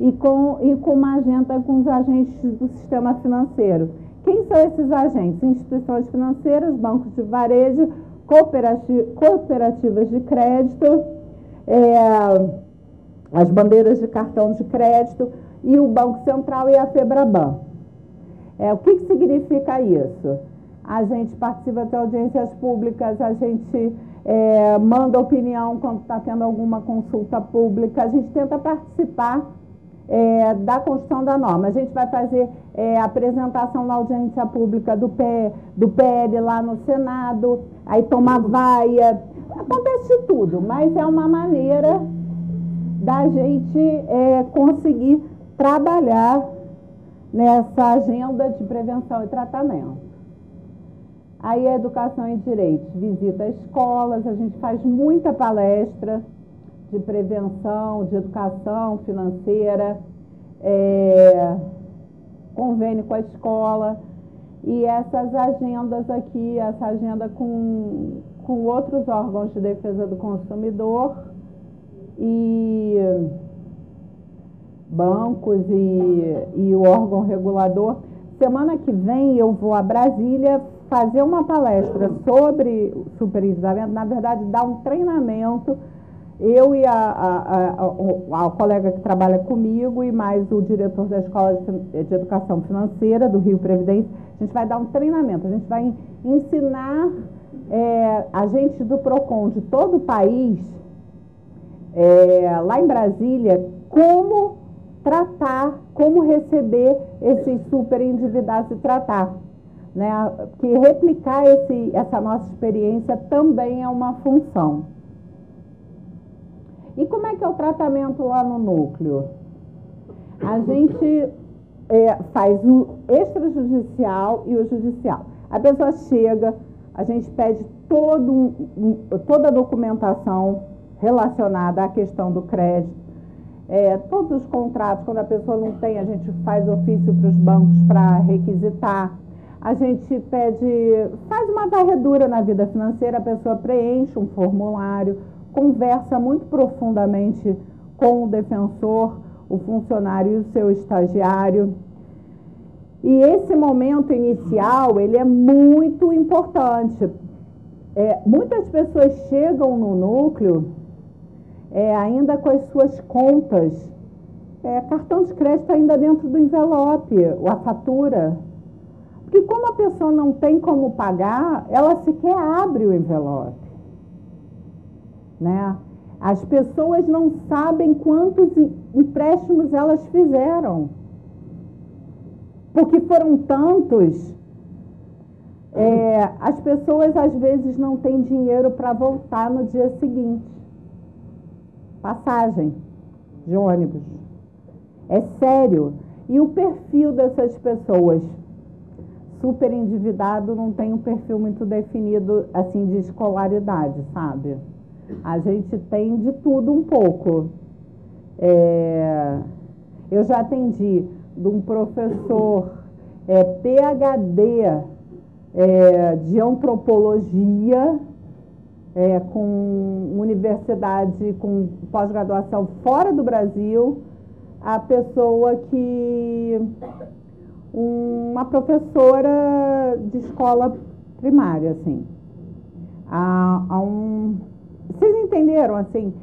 e com uma agenda com os agentes do sistema financeiro. Quem são esses agentes? Instituições financeiras, bancos de varejo, cooperativas de crédito, as bandeiras de cartão de crédito e o Banco Central e a FEBRABAN. O que significa isso? A gente participa de audiências públicas, a gente manda opinião quando está tendo alguma consulta pública, a gente tenta participar da construção da norma. A gente vai fazer apresentação na audiência pública do PL lá no Senado, aí tomar vaia, acontece tudo, mas é uma maneira da gente conseguir trabalhar nessa agenda de prevenção e tratamento. Aí a educação em direitos, visita escolas, a gente faz muita palestra de prevenção, de educação financeira, convênio com a escola, e essas agendas aqui, essa agenda com outros órgãos de defesa do consumidor e bancos e o órgão regulador. Semana que vem eu vou a Brasília fazer uma palestra sobre superendividamento, na verdade dar um treinamento, eu e a colega que trabalha comigo e mais o diretor da Escola de Educação Financeira do Rio Previdência, a gente vai dar um treinamento, a gente vai ensinar agentes do PROCON de todo o país, lá em Brasília, como tratar, como receber esses superendividados e tratar. Né? Que replicar essa nossa experiência também é uma função. E como é que é o tratamento lá no núcleo? A gente faz o extrajudicial e o judicial. A pessoa chega, a gente pede toda a documentação relacionada à questão do crédito. Todos os contratos, quando a pessoa não tem, a gente faz ofício para os bancos para requisitar. A gente faz uma varredura na vida financeira, a pessoa preenche um formulário, conversa muito profundamente com o defensor, o funcionário e o seu estagiário. E esse momento inicial, ele é muito importante. Muitas pessoas chegam no núcleo ainda com as suas contas, cartão de crédito ainda dentro do envelope, ou a fatura. Porque como a pessoa não tem como pagar, ela sequer abre o envelope, né? As pessoas não sabem quantos empréstimos elas fizeram, porque foram tantos. As pessoas às vezes não têm dinheiro para voltar no dia seguinte. Passagem de ônibus. É sério. E o perfil dessas pessoas? Super endividado não tem um perfil muito definido, assim, de escolaridade, sabe? A gente tem de tudo um pouco. Eu já atendi de um professor PhD de antropologia, com universidade, com pós-graduação fora do Brasil, a pessoa que... uma professora de escola primária, assim. Vocês entenderam, assim?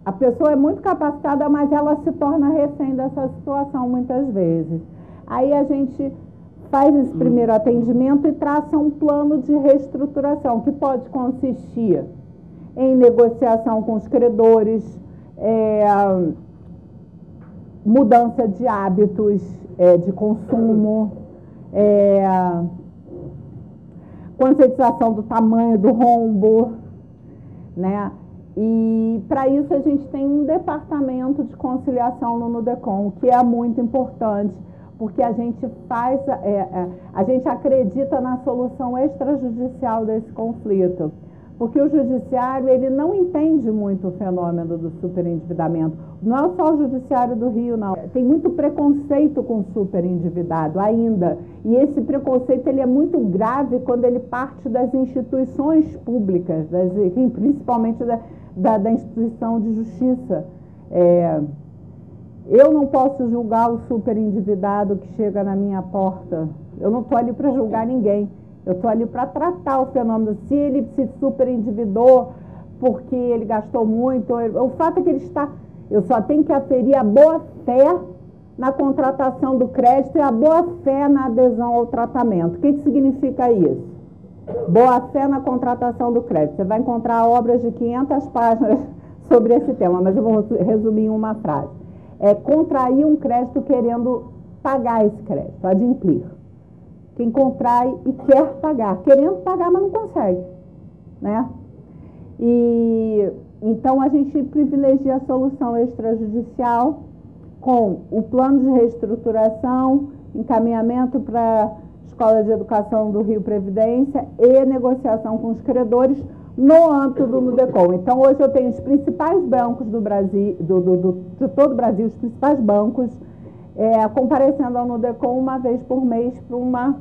A pessoa é muito capacitada, mas ela se torna refém dessa situação muitas vezes. Aí a gente faz esse primeiro atendimento e traça um plano de reestruturação, que pode consistir em negociação com os credores, mudança de hábitos de consumo, conscientização do tamanho do rombo, né? E para isso a gente tem um departamento de conciliação no Nudecom, que é muito importante, porque a gente a gente acredita na solução extrajudicial desse conflito. Porque o judiciário, ele não entende muito o fenômeno do superendividamento. Não é só o judiciário do Rio, não. Tem muito preconceito com o superendividado ainda. E esse preconceito, ele é muito grave quando ele parte das instituições públicas, principalmente da instituição de justiça. Eu não posso julgar o superendividado que chega na minha porta. Eu não estou ali para julgar ninguém. Eu estou ali para tratar o fenômeno. Se ele se superendividou porque ele gastou muito, o fato é que ele está... Eu só tenho que aferir a boa-fé na contratação do crédito e a boa-fé na adesão ao tratamento. O que significa isso? Boa-fé na contratação do crédito. Você vai encontrar obras de 500 páginas sobre esse tema, mas eu vou resumir em uma frase. Contrair um crédito querendo pagar esse crédito, adimplir. Quem contrai e quer pagar, querendo pagar, mas não consegue, né? E então a gente privilegia a solução extrajudicial com o plano de reestruturação, encaminhamento para a Escola de Educação do Rio Previdência e negociação com os credores no âmbito do Nudecom. Então hoje eu tenho os principais bancos do Brasil, de todo o Brasil, os principais bancos comparecendo ao Nudecom uma vez por mês para uma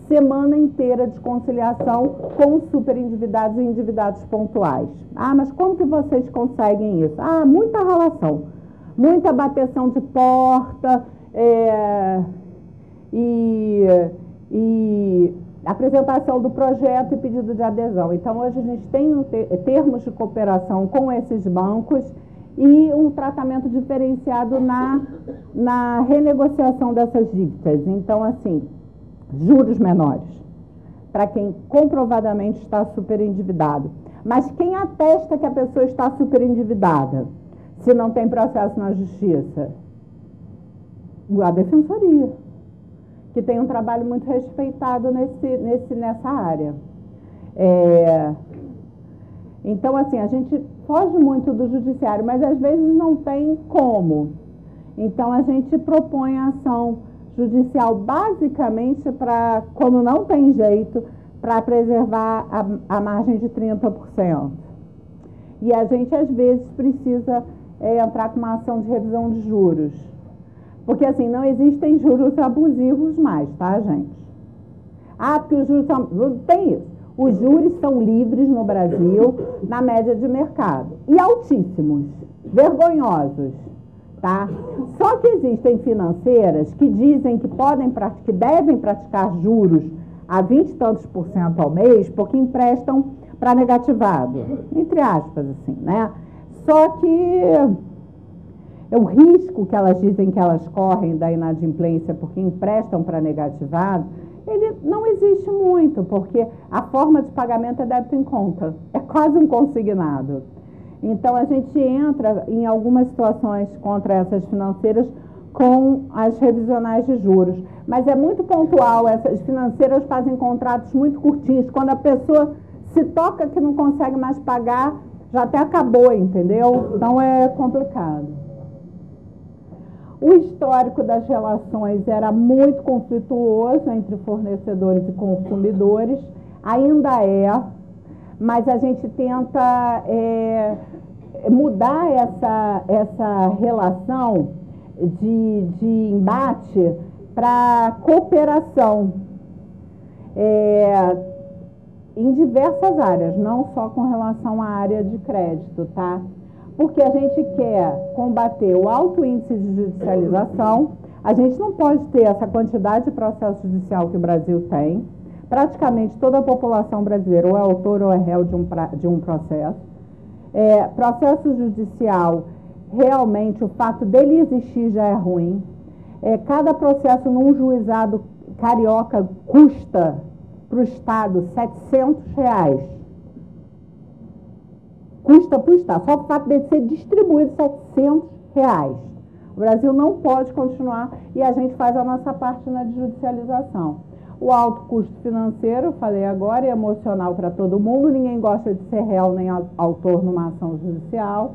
semana inteira de conciliação com superendividados e endividados pontuais. Mas como que vocês conseguem isso? Muita relação, muita bateção de porta e apresentação do projeto e pedido de adesão. Então, hoje a gente tem termos de cooperação com esses bancos e um tratamento diferenciado na renegociação dessas dívidas. Então, assim, juros menores, para quem comprovadamente está superendividado. Mas quem atesta que a pessoa está superendividada, se não tem processo na justiça? A defensoria, que tem um trabalho muito respeitado nessa área. Então, assim, a gente foge muito do judiciário, mas às vezes não tem como. Então, a gente propõe a ação judicial basicamente para, quando não tem jeito, para preservar a margem de 30%. E a gente, às vezes, precisa entrar com uma ação de revisão de juros. Porque, assim, não existem juros abusivos mais, tá, gente? Ah, porque os juros são... Tem isso. Os juros são livres no Brasil, na média de mercado. E altíssimos, vergonhosos, tá? Só que existem financeiras que dizem que devem praticar juros a 20 e tantos % ao mês, porque emprestam para negativado, entre aspas, assim, né? Só que o risco que elas dizem que elas correm da inadimplência porque emprestam para negativado, ele não existe muito, porque a forma de pagamento é débito em conta, é quase um consignado. Então, a gente entra em algumas situações contra essas financeiras com as revisionais de juros. Mas é muito pontual, essas financeiras fazem contratos muito curtinhos. Quando a pessoa se toca que não consegue mais pagar, já até acabou, entendeu? Então é complicado. O histórico das relações era muito conflituoso entre fornecedores e consumidores, ainda é, mas a gente tenta mudar essa relação de embate para cooperação em diversas áreas, não só com relação à área de crédito, tá? Porque a gente quer combater o alto índice de judicialização, a gente não pode ter essa quantidade de processo judicial que o Brasil tem, praticamente toda a população brasileira ou é autor ou é réu de um processo. Processo judicial, realmente, o fato dele existir já é ruim. Cada processo num juizado carioca custa para o Estado R$700. Custa para o Estado, só o fato de ser distribuído R$700. O Brasil não pode continuar e a gente faz a nossa parte na judicialização. O alto custo financeiro, falei agora, e emocional para todo mundo, ninguém gosta de ser réu nem autor numa ação judicial,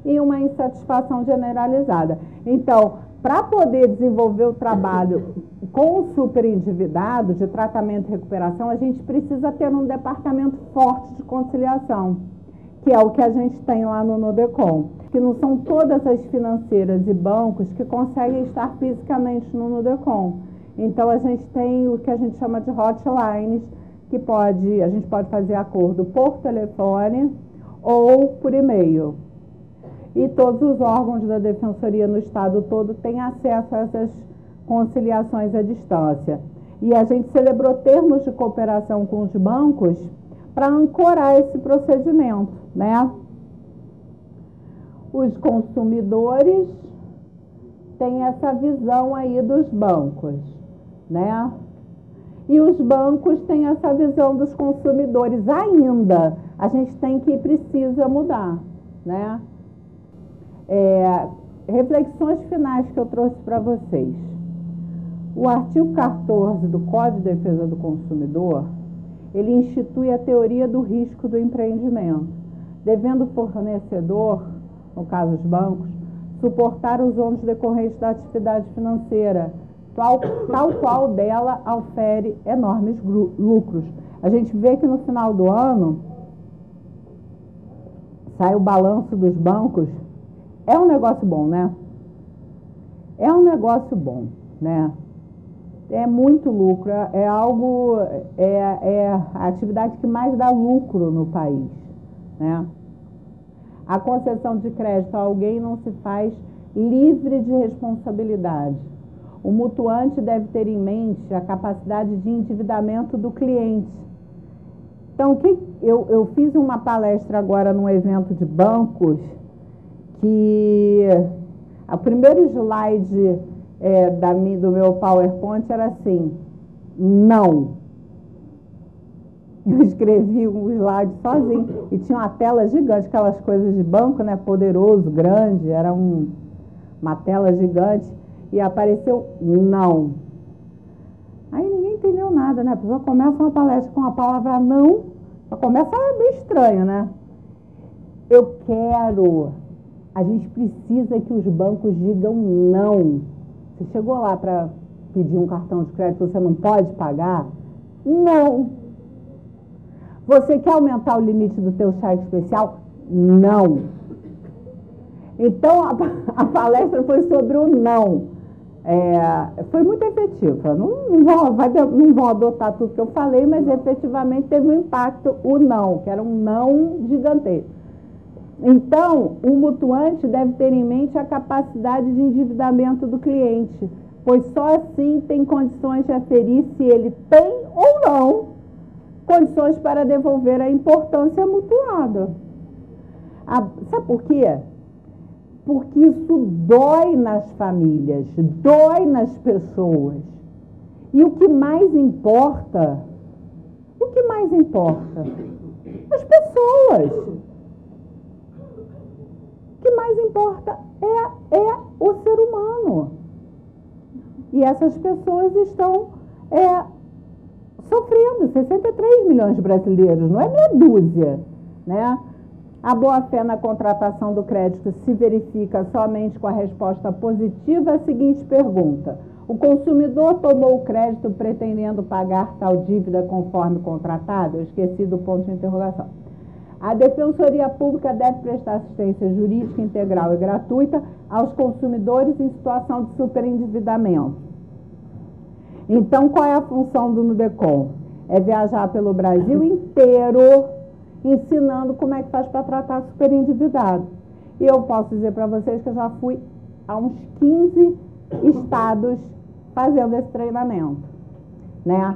e uma insatisfação generalizada. Então, para poder desenvolver o trabalho com o superendividado, de tratamento e recuperação, a gente precisa ter um departamento forte de conciliação, que é o que a gente tem lá no Nudecom, que não são todas as financeiras e bancos que conseguem estar fisicamente no Nudecom. Então, a gente tem o que a gente chama de hotlines, que a gente pode fazer acordo por telefone ou por e-mail. E todos os órgãos da Defensoria no Estado todo têm acesso a essas conciliações à distância. E a gente celebrou termos de cooperação com os bancos para ancorar esse procedimento, né? Os consumidores têm essa visão aí dos bancos, né? E os bancos têm essa visão dos consumidores ainda. A gente precisa mudar, né? Reflexões finais que eu trouxe para vocês. O artigo 14 do Código de Defesa do Consumidor, ele institui a teoria do risco do empreendimento, devendo o fornecedor, no caso os bancos, suportar os ônus decorrentes da atividade financeira, tal qual dela ofere enormes lucros. A gente vê que no final do ano sai o balanço dos bancos. É um negócio bom, né? É um negócio bom, né? É muito lucro, é a atividade que mais dá lucro no país, né? A concessão de crédito a alguém não se faz livre de responsabilidade. O mutuante deve ter em mente a capacidade de endividamento do cliente. Então, eu fiz uma palestra agora num evento de bancos que o primeiro slide do meu PowerPoint era assim, não. Eu escrevi um slide sozinho e tinha uma tela gigante, aquelas coisas de banco, né, poderoso, grande, era uma tela gigante e apareceu não. Aí ninguém entendeu nada, né? A pessoa começa uma palestra com a palavra não, já começa bem estranho, né? A gente precisa que os bancos digam não. Você chegou lá para pedir um cartão de crédito, você não pode pagar? Não. Você quer aumentar o limite do teu cheque especial? Não. Então, a palestra foi sobre o não. Foi muito efetiva. Não vão adotar tudo que eu falei, mas efetivamente teve um impacto o não, que era um não gigantesco. Então, o mutuante deve ter em mente a capacidade de endividamento do cliente, pois só assim tem condições de aferir se ele tem ou não condições para devolver a importância mutuada. Sabe por quê? Porque isso dói nas famílias, dói nas pessoas. E o que mais importa? O que mais importa? As pessoas. O que mais importa é o ser humano. E essas pessoas estão sofrendo. 63 milhões de brasileiros, não é meia dúzia, né? A boa-fé na contratação do crédito se verifica somente com a resposta positiva à seguinte pergunta: o consumidor tomou o crédito pretendendo pagar tal dívida conforme contratado? Eu esqueci do ponto de interrogação. A Defensoria Pública deve prestar assistência jurídica integral e gratuita aos consumidores em situação de superendividamento. Então, qual é a função do Nudecom? É viajar pelo Brasil inteiro ensinando como é que faz para tratar superendividado. E eu posso dizer para vocês que eu já fui a uns 15 estados fazendo esse treinamento, né?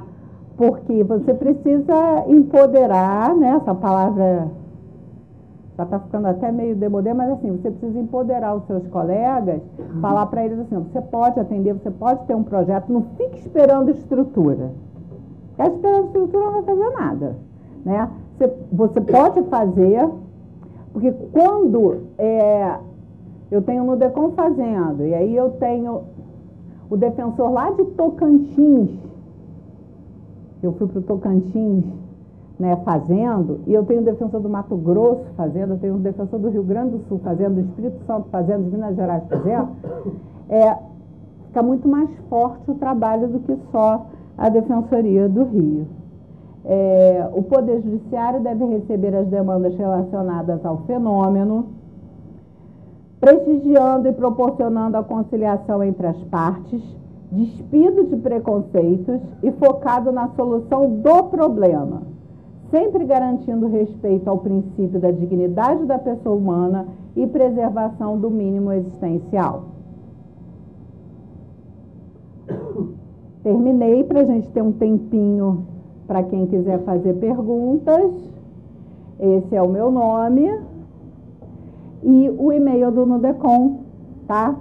Porque você precisa empoderar, né? Essa palavra já está ficando até meio demodê, mas assim, você precisa empoderar os seus colegas, falar para eles assim, você pode atender, você pode ter um projeto, não fique esperando estrutura. Ficar esperando estrutura não vai fazer nada, né? Você pode fazer, porque quando eu tenho no Nudecom fazendo, e aí eu tenho o defensor lá de Tocantins, eu fui para o Tocantins, né, fazendo, e eu tenho o defensor do Mato Grosso fazendo, eu tenho o defensor do Rio Grande do Sul fazendo, do Espírito Santo fazendo, de Minas Gerais fazendo, fica muito mais forte o trabalho do que só a Defensoria do Rio. O Poder Judiciário deve receber as demandas relacionadas ao fenômeno, prestigiando e proporcionando a conciliação entre as partes, despido de preconceitos e focado na solução do problema, sempre garantindo respeito ao princípio da dignidade da pessoa humana e preservação do mínimo existencial. Terminei para a gente ter um tempinho para quem quiser fazer perguntas. Esse é o meu nome e o e-mail do Nudecom, tá?